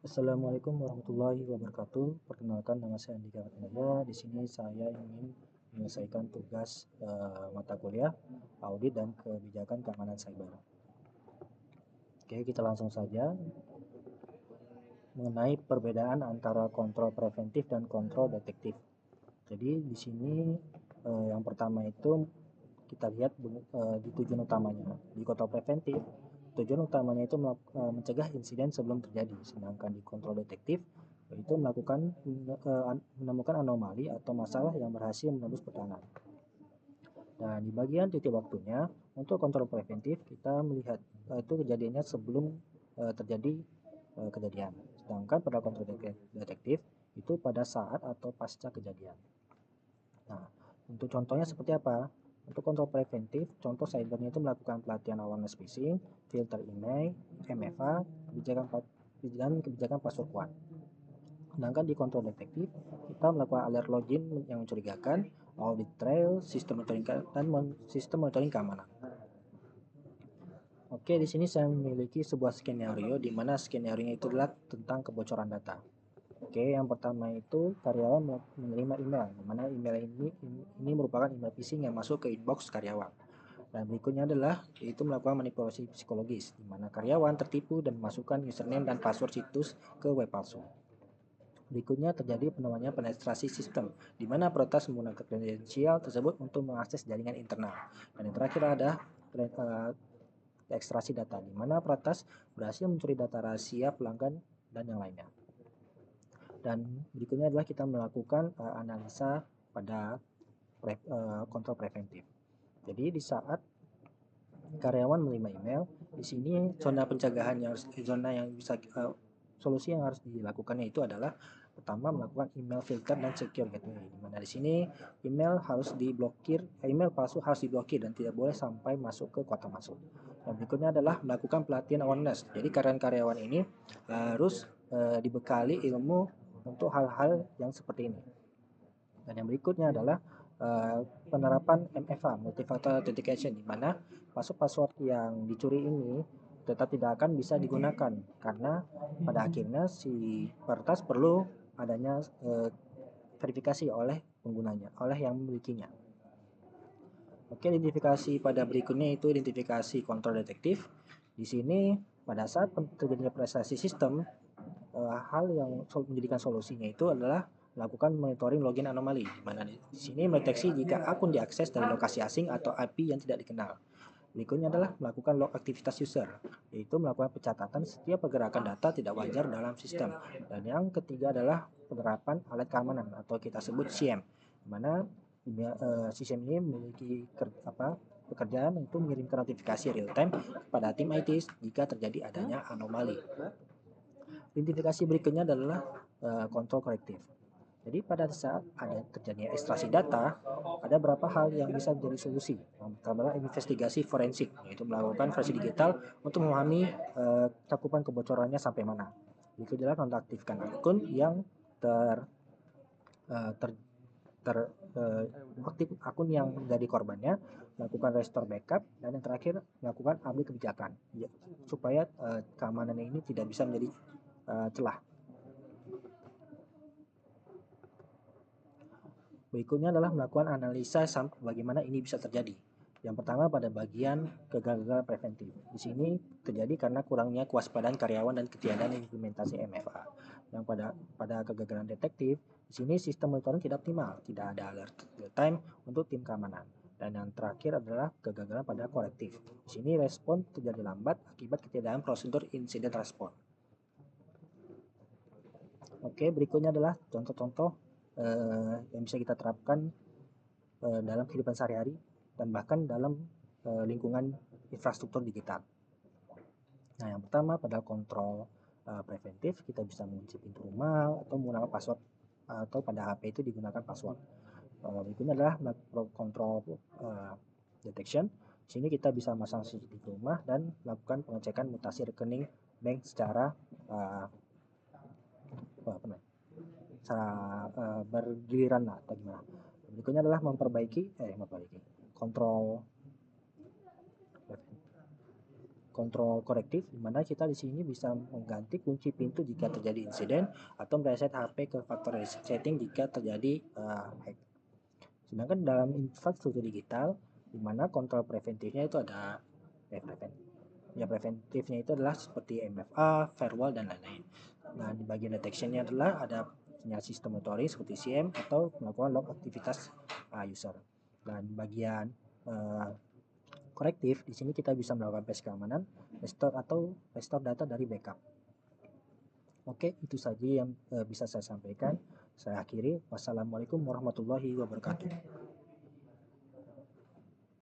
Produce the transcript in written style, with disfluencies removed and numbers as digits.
Assalamualaikum warahmatullahi wabarakatuh. Perkenalkan, nama saya Andika Fatmaya. Di sini saya ingin menyelesaikan tugas mata kuliah audit dan kebijakan keamanan cyber. Oke, kita langsung saja mengenai perbedaan antara kontrol preventif dan kontrol detektif. Jadi di sini yang pertama itu kita lihat di tujuan utamanya. Di kontrol preventif, tujuan utamanya itu mencegah insiden sebelum terjadi, sedangkan di kontrol detektif itu menemukan anomali atau masalah yang berhasil menembus pertahanan. Nah, di bagian titik waktunya, untuk kontrol preventif kita melihat itu kejadiannya sebelum terjadi kejadian. Sedangkan pada kontrol detektif itu pada saat atau pasca kejadian. Nah, untuk contohnya seperti apa? Untuk kontrol preventif, contoh cybernya itu melakukan pelatihan awareness phishing, filter email, MFA, dan kebijakan password kuat. Sedangkan di kontrol detektif, kita melakukan alert login yang mencurigakan, audit trail, sistem monitoring keamanan. Oke, di sini saya memiliki sebuah skenario di mana skenario itu adalah tentang kebocoran data. Oke, yang pertama itu karyawan menerima email, di mana email ini merupakan email phishing yang masuk ke inbox karyawan. Dan berikutnya adalah yaitu melakukan manipulasi psikologis, di mana karyawan tertipu dan memasukkan username dan password situs ke web palsu. Berikutnya terjadi namanya penetrasi sistem, di mana peretas menggunakan kredensial tersebut untuk mengakses jaringan internal. Dan yang terakhir ada ekstraksi data, di mana peretas berhasil mencuri data rahasia pelanggan dan yang lainnya. Dan berikutnya adalah kita melakukan analisa pada kontrol preventif. Jadi di saat karyawan menerima email, di sini solusi yang harus dilakukannya itu adalah pertama melakukan email filter dan secure gateway. Di mana di sini email palsu harus diblokir dan tidak boleh sampai masuk ke kotak masuk. Dan berikutnya adalah melakukan pelatihan awareness. Jadi karyawan ini harus dibekali ilmu untuk hal-hal yang seperti ini. Dan yang berikutnya adalah penerapan MFA, multi-factor authentication, di mana password yang dicuri ini tetap tidak akan bisa digunakan karena pada akhirnya si peretas perlu adanya verifikasi oleh penggunanya, oleh yang memilikinya. Oke, identifikasi pada berikutnya itu identifikasi kontrol detektif. Di sini pada saat terjadinya prestasi sistem, hal yang menjadikan solusinya itu adalah melakukan monitoring login anomali, di mana di sini mendeteksi jika akun diakses dari lokasi asing atau IP yang tidak dikenal. Berikutnya adalah melakukan log aktivitas user, yaitu melakukan pencatatan setiap pergerakan data tidak wajar dalam sistem. Dan yang ketiga adalah penerapan alat keamanan atau kita sebut SIEM, di mana sistem ini memiliki pekerjaan untuk mengirimkan notifikasi real time kepada tim IT jika terjadi adanya anomali. Identifikasi berikutnya adalah kontrol korektif. Jadi pada saat ada terjadinya ekstraksi data, ada beberapa hal yang bisa menjadi solusi. Yang pertama adalah investigasi forensik, yaitu melakukan versi digital untuk memahami cakupan kebocorannya sampai mana. Berikutnya adalah nonaktifkan akun yang aktif akun yang menjadi korbannya, melakukan restore backup, dan yang terakhir melakukan update kebijakan supaya keamanan ini tidak bisa menjadi celah. Berikutnya adalah melakukan analisa bagaimana ini bisa terjadi. Yang pertama pada bagian kegagalan preventif. Di sini terjadi karena kurangnya kewaspadaan karyawan dan ketiadaan implementasi MFA. Yang pada kegagalan detektif, di sini sistem monitoring tidak optimal, tidak ada alert real time untuk tim keamanan. Dan yang terakhir adalah kegagalan pada korektif. Di sini respon terjadi lambat akibat ketiadaan prosedur incident response. Oke, berikutnya adalah contoh-contoh yang bisa kita terapkan dalam kehidupan sehari-hari dan bahkan dalam lingkungan infrastruktur digital. Nah, yang pertama pada kontrol preventif, kita bisa mengunci pintu rumah atau menggunakan password atau pada HP itu digunakan password. Berikutnya adalah kontrol detection. Di sini kita bisa masang CCTV rumah dan melakukan pengecekan mutasi rekening bank secara bergiliran atau gimana. Berikutnya adalah memperbaiki kontrol kontrol korektif, di mana kita di sini bisa mengganti kunci pintu jika terjadi insiden atau mereset HP ke factory resetting jika terjadi hack. Sedangkan dalam infrastruktur digital, di mana kontrol preventifnya itu ada preventifnya itu adalah seperti MFA, firewall dan lain-lain. Nah, di bagian detectionnya adalah ada sistem monitoring seperti CM atau melakukan log aktivitas user. Dan bagian korektif, di sini kita bisa melakukan patch keamanan, restore data dari backup. Oke, itu saja yang bisa saya sampaikan. Saya akhiri. Wassalamualaikum warahmatullahi wabarakatuh.